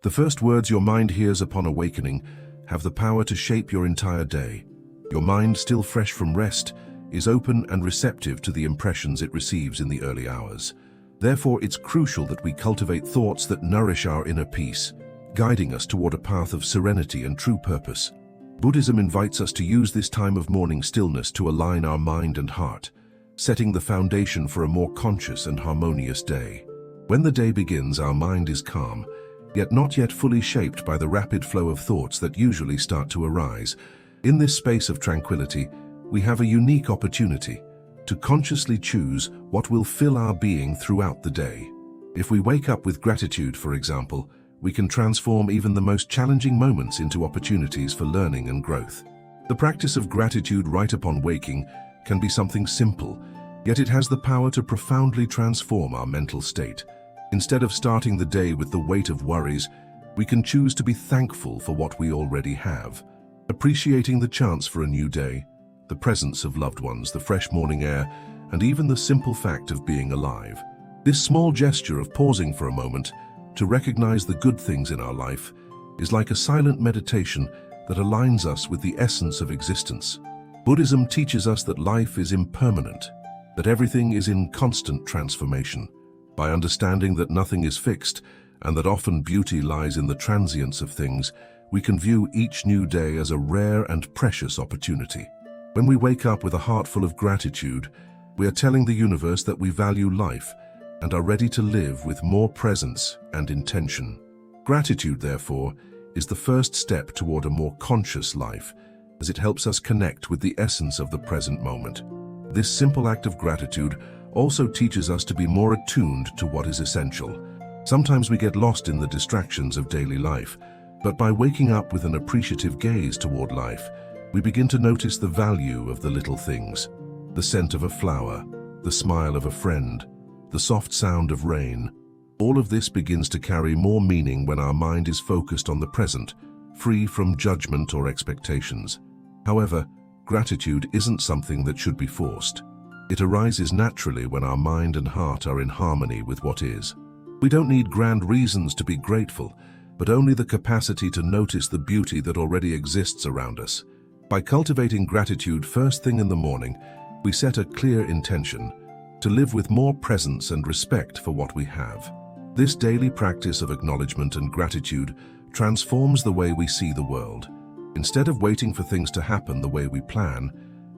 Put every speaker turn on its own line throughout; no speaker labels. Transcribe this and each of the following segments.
The first words your mind hears upon awakening have the power to shape your entire day. Your mind, still fresh from rest, is open and receptive to the impressions it receives in the early hours. Therefore, it's crucial that we cultivate thoughts that nourish our inner peace, guiding us toward a path of serenity and true purpose. Buddhism invites us to use this time of morning stillness to align our mind and heart, setting the foundation for a more conscious and harmonious day. When the day begins, our mind is calm, yet not yet fully shaped by the rapid flow of thoughts that usually start to arise. In this space of tranquility, we have a unique opportunity to consciously choose what will fill our being throughout the day. If we wake up with gratitude, for example, we can transform even the most challenging moments into opportunities for learning and growth. The practice of gratitude right upon waking can be something simple, yet it has the power to profoundly transform our mental state. Instead of starting the day with the weight of worries, we can choose to be thankful for what we already have, appreciating the chance for a new day, the presence of loved ones, the fresh morning air, and even the simple fact of being alive. This small gesture of pausing for a moment to recognize the good things in our life is like a silent meditation that aligns us with the essence of existence. Buddhism teaches us that life is impermanent, that everything is in constant transformation. By understanding that nothing is fixed and that often beauty lies in the transience of things, we can view each new day as a rare and precious opportunity. When we wake up with a heart full of gratitude, we are telling the universe that we value life and are ready to live with more presence and intention. Gratitude, therefore, is the first step toward a more conscious life, as it helps us connect with the essence of the present moment. This simple act of gratitude also teaches us to be more attuned to what is essential. Sometimes we get lost in the distractions of daily life, but by waking up with an appreciative gaze toward life, we begin to notice the value of the little things: the scent of a flower, the smile of a friend, the soft sound of rain. All of this begins to carry more meaning when our mind is focused on the present, free from judgment or expectations. However, gratitude isn't something that should be forced. It arises naturally when our mind and heart are in harmony with what is. We don't need grand reasons to be grateful, but only the capacity to notice the beauty that already exists around us. By cultivating gratitude first thing in the morning, we set a clear intention to live with more presence and respect for what we have. This daily practice of acknowledgement and gratitude transforms the way we see the world. Instead of waiting for things to happen the way we plan,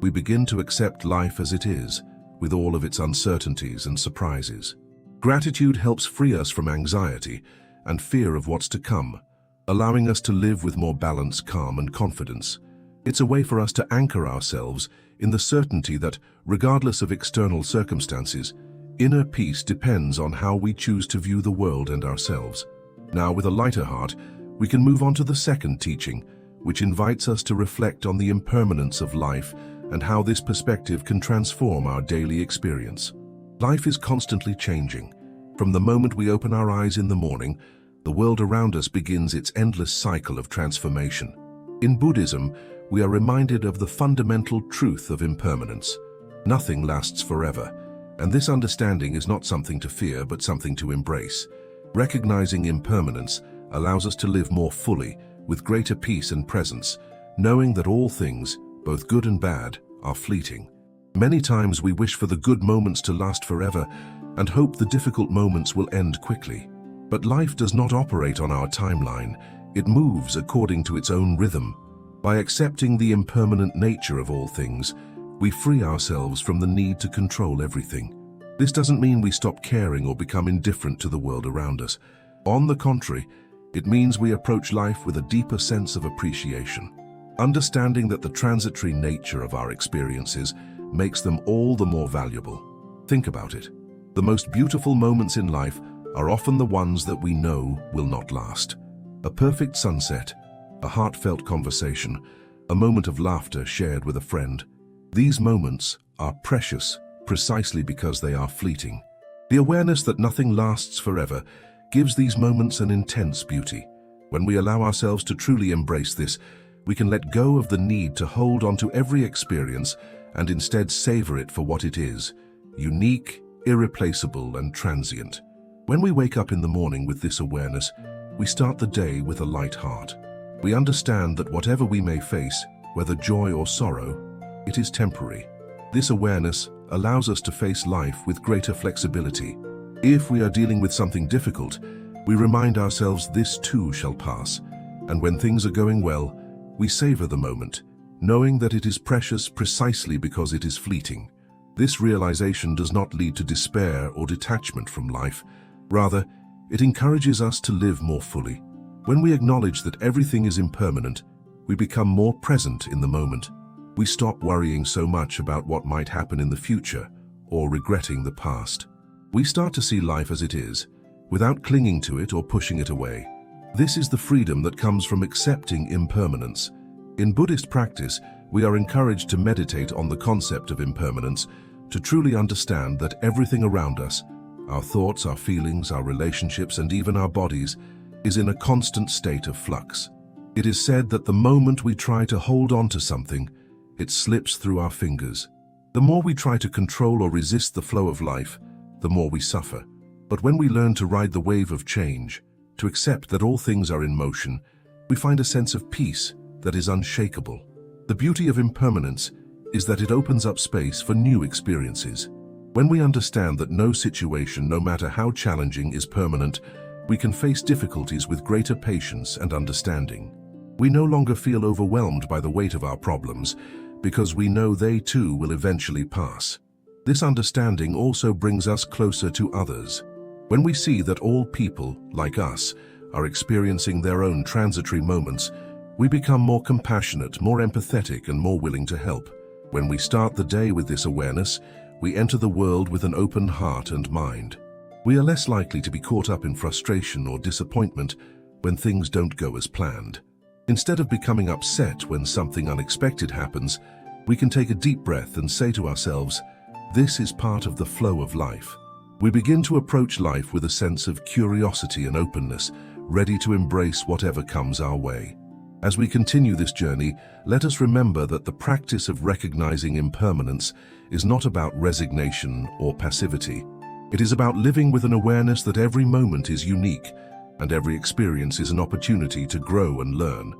we begin to accept life as it is, with all of its uncertainties and surprises. Gratitude helps free us from anxiety and fear of what's to come, allowing us to live with more balance, calm, and confidence. It's a way for us to anchor ourselves in the certainty that, regardless of external circumstances, inner peace depends on how we choose to view the world and ourselves. Now, with a lighter heart, we can move on to the second teaching, which invites us to reflect on the impermanence of life and how this perspective can transform our daily experience. Life is constantly changing. From the moment we open our eyes in the morning, the world around us begins its endless cycle of transformation. In Buddhism, we are reminded of the fundamental truth of impermanence. Nothing lasts forever, and this understanding is not something to fear, but something to embrace. Recognizing impermanence allows us to live more fully, with greater peace and presence, knowing that all things, both good and bad, are fleeting. Many times we wish for the good moments to last forever and hope the difficult moments will end quickly. But life does not operate on our timeline. It moves according to its own rhythm. By accepting the impermanent nature of all things, we free ourselves from the need to control everything. This doesn't mean we stop caring or become indifferent to the world around us. On the contrary, it means we approach life with a deeper sense of appreciation, understanding that the transitory nature of our experiences makes them all the more valuable. Think about it. The most beautiful moments in life are often the ones that we know will not last. A perfect sunset, a heartfelt conversation, a moment of laughter shared with a friend. These moments are precious precisely because they are fleeting. The awareness that nothing lasts forever gives these moments an intense beauty. When we allow ourselves to truly embrace this, we can let go of the need to hold on to every experience and instead savor it for what it is: unique, irreplaceable, and transient. When we wake up in the morning with this awareness, we start the day with a light heart. We understand that whatever we may face, whether joy or sorrow, it is temporary. This awareness allows us to face life with greater flexibility. If we are dealing with something difficult, we remind ourselves this too shall pass. And when things are going well, we savor the moment, knowing that it is precious precisely because it is fleeting. This realization does not lead to despair or detachment from life. Rather, it encourages us to live more fully. When we acknowledge that everything is impermanent, we become more present in the moment. We stop worrying so much about what might happen in the future or regretting the past. We start to see life as it is, without clinging to it or pushing it away. This is the freedom that comes from accepting impermanence. In Buddhist practice, we are encouraged to meditate on the concept of impermanence, to truly understand that everything around us, our thoughts, our feelings, our relationships, and even our bodies, is in a constant state of flux. It is said that the moment we try to hold on to something, it slips through our fingers. The more we try to control or resist the flow of life, the more we suffer. But when we learn to ride the wave of change, to accept that all things are in motion, we find a sense of peace that is unshakable. The beauty of impermanence is that it opens up space for new experiences. When we understand that no situation, no matter how challenging, is permanent, we can face difficulties with greater patience and understanding. We no longer feel overwhelmed by the weight of our problems, because we know they too will eventually pass. This understanding also brings us closer to others. When we see that all people, like us, are experiencing their own transitory moments, we become more compassionate, more empathetic, and more willing to help. When we start the day with this awareness, we enter the world with an open heart and mind. We are less likely to be caught up in frustration or disappointment when things don't go as planned. Instead of becoming upset when something unexpected happens, we can take a deep breath and say to ourselves, "This is part of the flow of life." We begin to approach life with a sense of curiosity and openness, ready to embrace whatever comes our way. As we continue this journey, let us remember that the practice of recognizing impermanence is not about resignation or passivity. It is about living with an awareness that every moment is unique and every experience is an opportunity to grow and learn.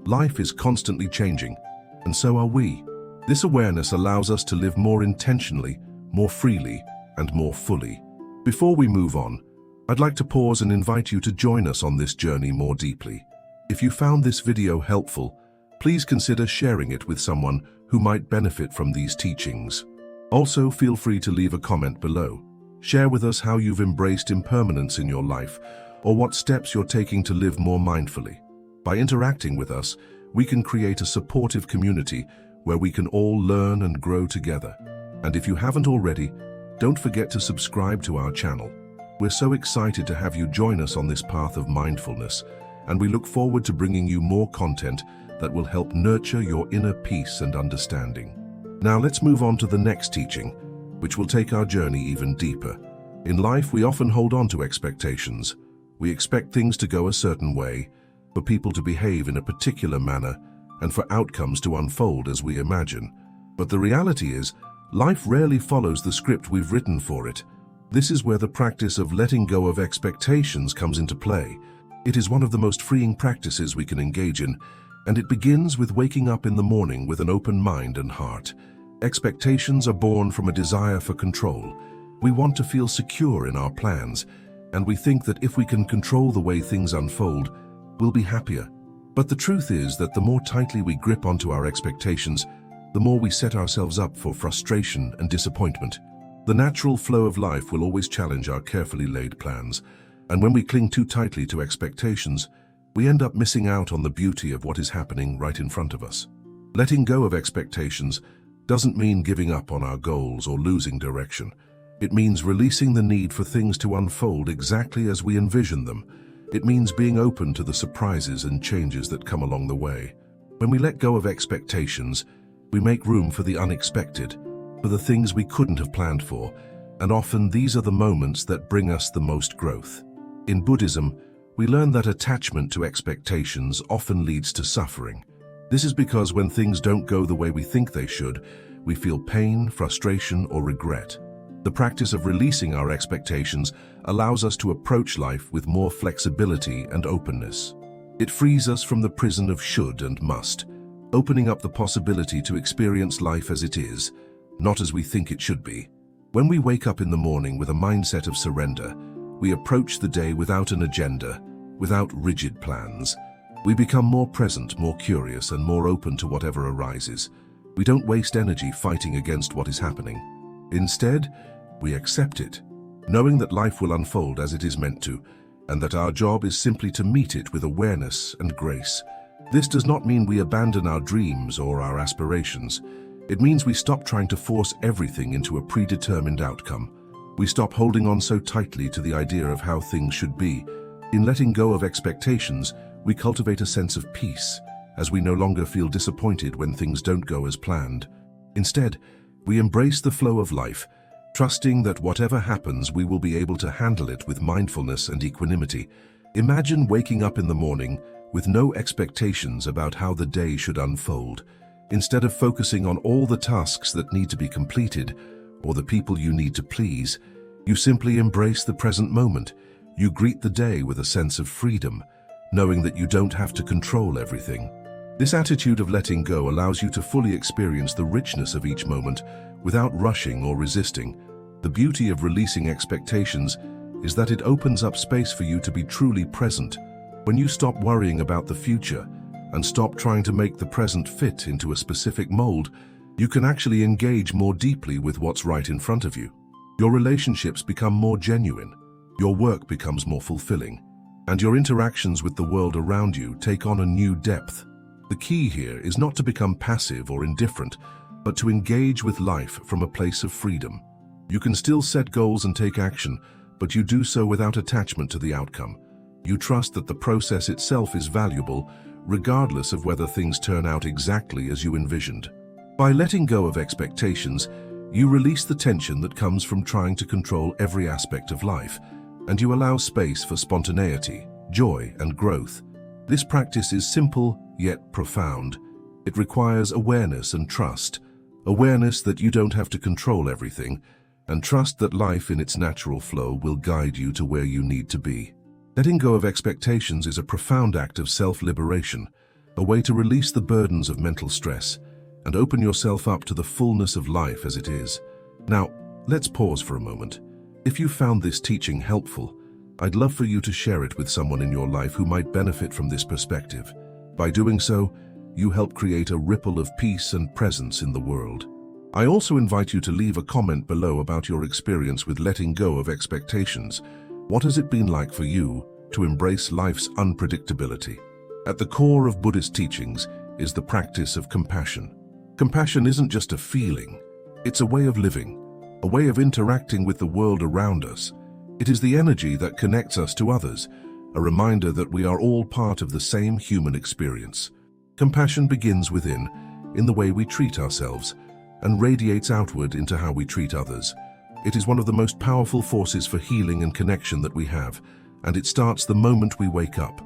Life is constantly changing, and so are we. This awareness allows us to live more intentionally, more freely, and more fully. Before we move on, I'd like to pause and invite you to join us on this journey more deeply. If you found this video helpful, please consider sharing it with someone who might benefit from these teachings. Also, feel free to leave a comment below. Share with us how you've embraced impermanence in your life, or what steps you're taking to live more mindfully. By interacting with us, we can create a supportive community where we can all learn and grow together. And if you haven't already, don't forget to subscribe to our channel. We're so excited to have you join us on this path of mindfulness, and we look forward to bringing you more content that will help nurture your inner peace and understanding. Now let's move on to the next teaching, which will take our journey even deeper. In life, we often hold on to expectations. We expect things to go a certain way, for people to behave in a particular manner, and for outcomes to unfold as we imagine. But the reality is, life rarely follows the script we've written for it. This is where the practice of letting go of expectations comes into play. It is one of the most freeing practices we can engage in, and it begins with waking up in the morning with an open mind and heart. Expectations are born from a desire for control. We want to feel secure in our plans, and we think that if we can control the way things unfold, we'll be happier. But the truth is that the more tightly we grip onto our expectations, the more we set ourselves up for frustration and disappointment. The natural flow of life will always challenge our carefully laid plans, and when we cling too tightly to expectations, we end up missing out on the beauty of what is happening right in front of us. Letting go of expectations doesn't mean giving up on our goals or losing direction. It means releasing the need for things to unfold exactly as we envision them. It means being open to the surprises and changes that come along the way. When we let go of expectations, we make room for the unexpected, for the things we couldn't have planned for, and often these are the moments that bring us the most growth. In Buddhism, we learn that attachment to expectations often leads to suffering. This is because when things don't go the way we think they should, we feel pain, frustration, or regret. The practice of releasing our expectations allows us to approach life with more flexibility and openness. It frees us from the prison of should and must, opening up the possibility to experience life as it is, not as we think it should be. When we wake up in the morning with a mindset of surrender, we approach the day without an agenda, without rigid plans. We become more present, more curious, and more open to whatever arises. We don't waste energy fighting against what is happening. Instead, we accept it, knowing that life will unfold as it is meant to, and that our job is simply to meet it with awareness and grace. This does not mean we abandon our dreams or our aspirations. It means we stop trying to force everything into a predetermined outcome. We stop holding on so tightly to the idea of how things should be. In letting go of expectations, we cultivate a sense of peace, as we no longer feel disappointed when things don't go as planned. Instead, we embrace the flow of life, trusting that whatever happens, we will be able to handle it with mindfulness and equanimity. Imagine waking up in the morning with no expectations about how the day should unfold. Instead of focusing on all the tasks that need to be completed or the people you need to please, you simply embrace the present moment. You greet the day with a sense of freedom, knowing that you don't have to control everything. This attitude of letting go allows you to fully experience the richness of each moment without rushing or resisting. The beauty of releasing expectations is that it opens up space for you to be truly present. When you stop worrying about the future and stop trying to make the present fit into a specific mold, you can actually engage more deeply with what's right in front of you. Your relationships become more genuine, your work becomes more fulfilling, and your interactions with the world around you take on a new depth. The key here is not to become passive or indifferent, but to engage with life from a place of freedom. You can still set goals and take action, but you do so without attachment to the outcome. You trust that the process itself is valuable, regardless of whether things turn out exactly as you envisioned. By letting go of expectations, you release the tension that comes from trying to control every aspect of life, and you allow space for spontaneity, joy, and growth. This practice is simple yet profound. It requires awareness and trust. Awareness that you don't have to control everything, and trust that life in its natural flow will guide you to where you need to be. Letting go of expectations is a profound act of self-liberation, a way to release the burdens of mental stress and open yourself up to the fullness of life as it is. Now, let's pause for a moment. If you found this teaching helpful, I'd love for you to share it with someone in your life who might benefit from this perspective. By doing so, you help create a ripple of peace and presence in the world. I also invite you to leave a comment below about your experience with letting go of expectations. What has it been like for you to embrace life's unpredictability? At the core of Buddhist teachings is the practice of compassion. Compassion isn't just a feeling, it's a way of living, a way of interacting with the world around us. It is the energy that connects us to others, a reminder that we are all part of the same human experience. Compassion begins within, in the way we treat ourselves, and radiates outward into how we treat others. It is one of the most powerful forces for healing and connection that we have, and it starts the moment we wake up.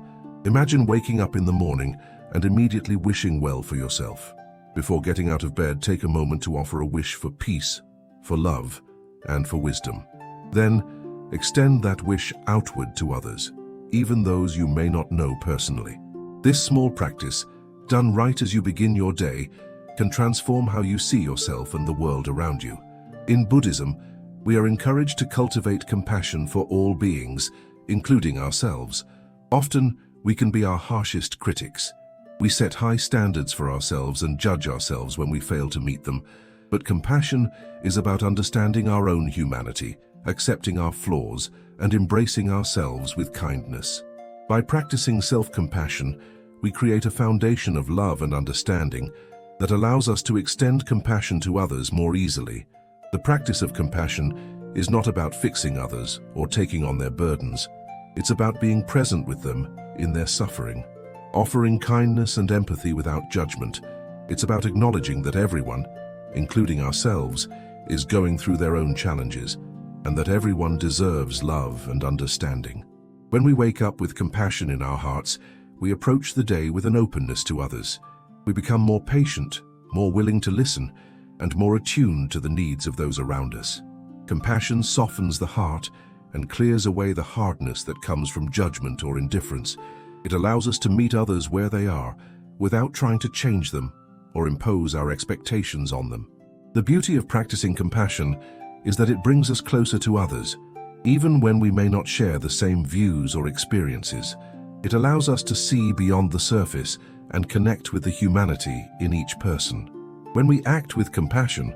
Imagine waking up in the morning and immediately wishing well for yourself. Before getting out of bed, take a moment to offer a wish for peace, for love, and for wisdom. Then, extend that wish outward to others, even those you may not know personally. This small practice, done right as you begin your day, can transform how you see yourself and the world around you. In Buddhism, we are encouraged to cultivate compassion for all beings, including ourselves. Often, we can be our harshest critics. We set high standards for ourselves and judge ourselves when we fail to meet them. But compassion is about understanding our own humanity, accepting our flaws, and embracing ourselves with kindness. By practicing self-compassion, we create a foundation of love and understanding that allows us to extend compassion to others more easily. The practice of compassion is not about fixing others or taking on their burdens. It's about being present with them in their suffering, offering kindness and empathy without judgment. It's about acknowledging that everyone, including ourselves, is going through their own challenges, and that everyone deserves love and understanding. When we wake up with compassion in our hearts, we approach the day with an openness to others. We become more patient, more willing to listen, and more attuned to the needs of those around us. Compassion softens the heart and clears away the hardness that comes from judgment or indifference. It allows us to meet others where they are, without trying to change them or impose our expectations on them. The beauty of practicing compassion is that it brings us closer to others, even when we may not share the same views or experiences. It allows us to see beyond the surface and connect with the humanity in each person. When we act with compassion,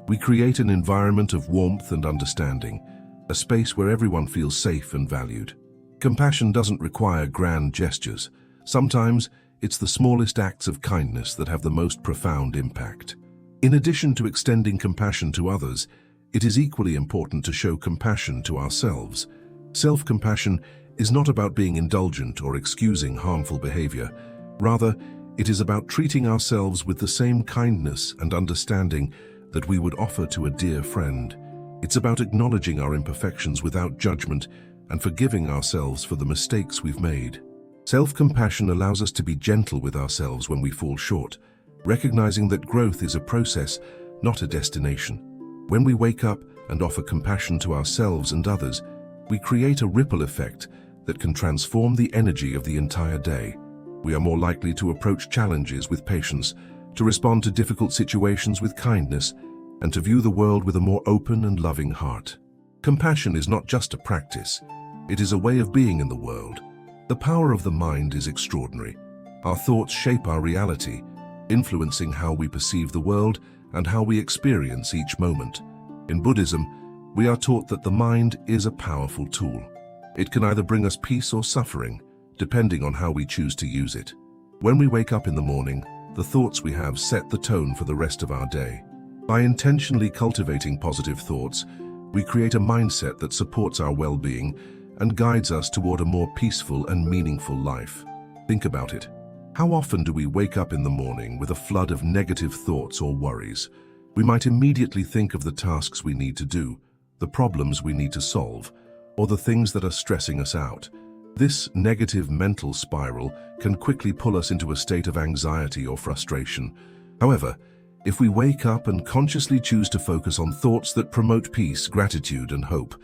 we create an environment of warmth and understanding, a space where everyone feels safe and valued. Compassion doesn't require grand gestures. Sometimes, it's the smallest acts of kindness that have the most profound impact. In addition to extending compassion to others, it is equally important to show compassion to ourselves. Self-compassion is not about being indulgent or excusing harmful behavior. Rather, it is about treating ourselves with the same kindness and understanding that we would offer to a dear friend. It's about acknowledging our imperfections without judgment and forgiving ourselves for the mistakes we've made. Self-compassion allows us to be gentle with ourselves when we fall short, recognizing that growth is a process, not a destination. When we wake up and offer compassion to ourselves and others, we create a ripple effect that can transform the energy of the entire day. We are more likely to approach challenges with patience, to respond to difficult situations with kindness, and to view the world with a more open and loving heart. Compassion is not just a practice, it is a way of being in the world. The power of the mind is extraordinary. Our thoughts shape our reality, influencing how we perceive the world and how we experience each moment. In Buddhism, we are taught that the mind is a powerful tool. It can either bring us peace or suffering, depending on how we choose to use it. When we wake up in the morning, the thoughts we have set the tone for the rest of our day. By intentionally cultivating positive thoughts, we create a mindset that supports our well-being and guides us toward a more peaceful and meaningful life. Think about it. How often do we wake up in the morning with a flood of negative thoughts or worries? We might immediately think of the tasks we need to do, the problems we need to solve, or the things that are stressing us out. This negative mental spiral can quickly pull us into a state of anxiety or frustration. However, if we wake up and consciously choose to focus on thoughts that promote peace, gratitude, and hope,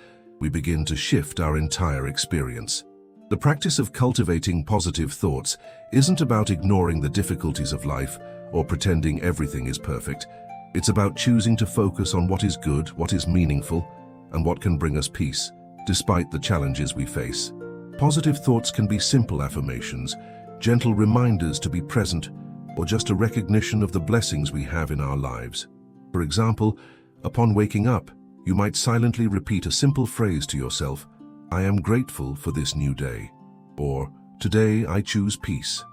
we begin to shift our entire experience. The practice of cultivating positive thoughts isn't about ignoring the difficulties of life or pretending everything is perfect. It's about choosing to focus on what is good, what is meaningful, and what can bring us peace, despite the challenges we face. Positive thoughts can be simple affirmations, gentle reminders to be present, or just a recognition of the blessings we have in our lives. For example, upon waking up, you might silently repeat a simple phrase to yourself, "I am grateful for this new day," or "Today I choose peace."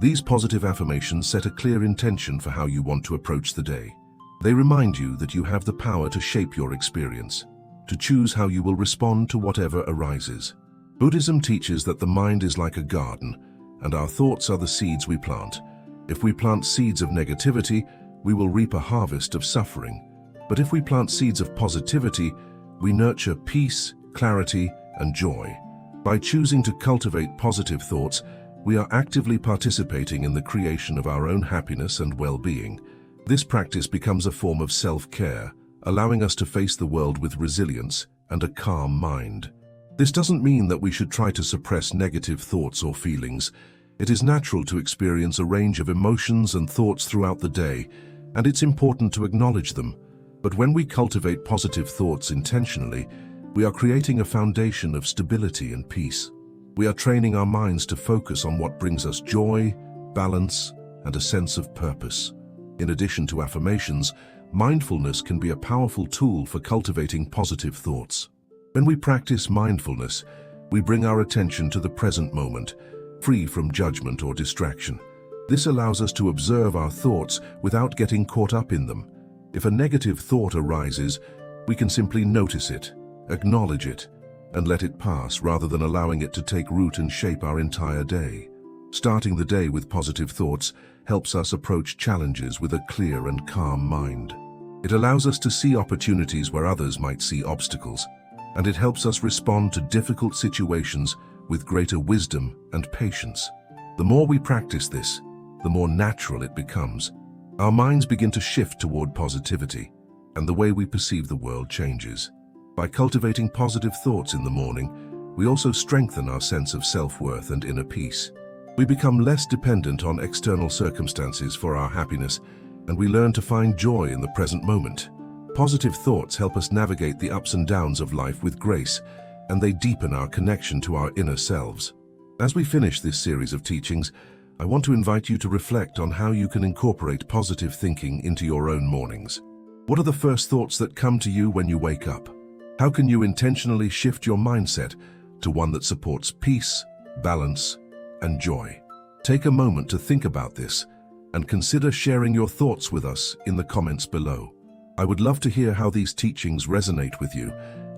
These positive affirmations set a clear intention for how you want to approach the day. They remind you that you have the power to shape your experience, to choose how you will respond to whatever arises. Buddhism teaches that the mind is like a garden, and our thoughts are the seeds we plant. If we plant seeds of negativity, we will reap a harvest of suffering. But if we plant seeds of positivity, we nurture peace, clarity, and joy. By choosing to cultivate positive thoughts, we are actively participating in the creation of our own happiness and well-being. This practice becomes a form of self-care, allowing us to face the world with resilience and a calm mind. This doesn't mean that we should try to suppress negative thoughts or feelings. It is natural to experience a range of emotions and thoughts throughout the day, and it's important to acknowledge them. But when we cultivate positive thoughts intentionally, we are creating a foundation of stability and peace. We are training our minds to focus on what brings us joy, balance, and a sense of purpose. In addition to affirmations, mindfulness can be a powerful tool for cultivating positive thoughts. When we practice mindfulness, we bring our attention to the present moment, free from judgment or distraction. This allows us to observe our thoughts without getting caught up in them. If a negative thought arises, we can simply notice it, acknowledge it, and let it pass rather than allowing it to take root and shape our entire day. Starting the day with positive thoughts helps us approach challenges with a clear and calm mind. It allows us to see opportunities where others might see obstacles, and it helps us respond to difficult situations with greater wisdom and patience. The more we practice this, the more natural it becomes. Our minds begin to shift toward positivity, and the way we perceive the world changes. By cultivating positive thoughts in the morning, we also strengthen our sense of self-worth and inner peace. We become less dependent on external circumstances for our happiness, and we learn to find joy in the present moment. Positive thoughts help us navigate the ups and downs of life with grace, and they deepen our connection to our inner selves. As we finish this series of teachings, I want to invite you to reflect on how you can incorporate positive thinking into your own mornings. What are the first thoughts that come to you when you wake up? How can you intentionally shift your mindset to one that supports peace, balance, and joy? Take a moment to think about this and consider sharing your thoughts with us in the comments below. I would love to hear how these teachings resonate with you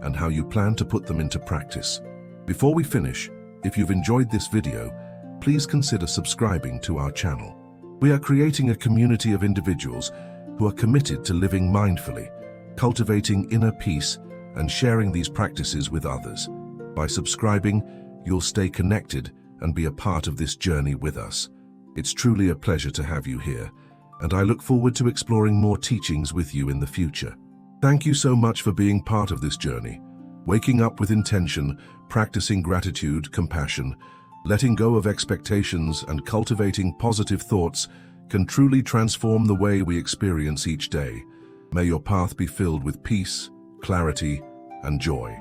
and how you plan to put them into practice. Before we finish, if you've enjoyed this video, please consider subscribing to our channel. We are creating a community of individuals who are committed to living mindfully, cultivating inner peace, and sharing these practices with others. By subscribing, you'll stay connected and be a part of this journey with us. It's truly a pleasure to have you here, and I look forward to exploring more teachings with you in the future. Thank you so much for being part of this journey. Waking up with intention, practicing gratitude, compassion, letting go of expectations, and cultivating positive thoughts can truly transform the way we experience each day. May your path be filled with peace, clarity, and joy.